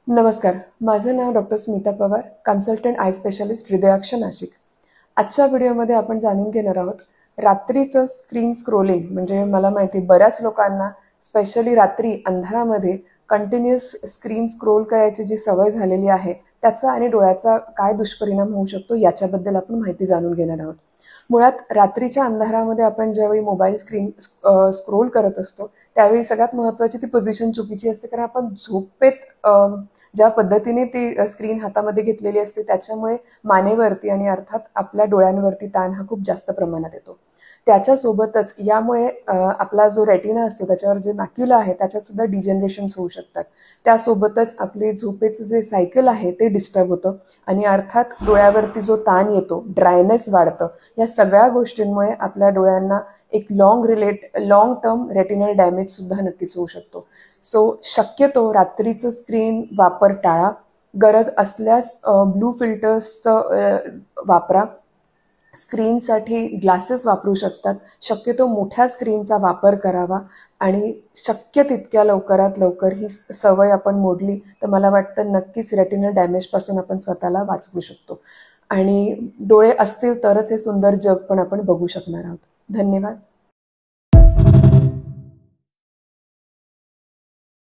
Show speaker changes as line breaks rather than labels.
नमस्कार, माझं नाव doctor Smita Pawar, consultant eye specialist Hridayaksh Nashik. आजच्या व्हिडिओमध्ये आपण जाणून घेणार आहोत रात्रीचं स्क्रीन स्क्रोलिंग. म्हणजे मला माहिती बऱ्याच लोकांना स्पेशली रात्री अंधारामध्ये कंटिन्युअस स्क्रीन स्क्रोल करायची जी सवय झालेली आहे त्याचा आणि डोळ्याचा काय दुष्परिणाम होऊ शकतो याच्याबद्दल आपण माहिती जाणून घेणार आहोत. मुळात रात्रीच्या अंधारामध्ये आपण ज्यावेळी मोबाईल स्क्रीन स्क्रोल करत असतो त्यावेळी सगळ्यात महत्त्वाची ती पोझिशन चुकीची असते, कारण आपण झोपेत ज्या पद्धतीने ती स्क्रीन हातामध्ये घेतलेली असते त्याच्यामुळे मानेवरती आणि अर्थात आपल्या डोळ्यांवरती ताण हा खूप जास्त प्रमाणात येतो. त्याच्यासोबतच यामुळे आपला जो रेटिना असतो त्याच्यावर जे मॅक्युला आहे त्याच्यात सुद्धा डिजनरेशन्स होऊ शकतात. त्यासोबतच आपले झोपेचं जे सायकल आहे ते डिस्टर्ब होतं आणि अर्थात डोळ्यावरती जो ताण येतो, ड्रायनेस वाढतं. या सगळ्या गोष्टींमुळे आपल्या डोळ्यांना एक लाँग टर्म रेटिनल डॅमेज सुद्धा नक्कीच होऊ शकतो. सो शक्यतो रात्रीचं स्क्रीन वापर टाळा. गरज असल्यास ब्लू फिल्टर्सचं वापरा. स्क्रीनसाठी ग्लासेस वापरू शकतात. शक्यतो मोठ्या स्क्रीनचा वापर करावा आणि शक्य तितक्या लवकरात लवकर ही सवय आपण मोडली तर मला वाटतं नक्कीच रेटिनल डॅमेजपासून आपण स्वतःला वाचवू शकतो आणि डोळे असतील तरच हे सुंदर जग पण आपण बघू शकणार आहोत. धन्यवाद.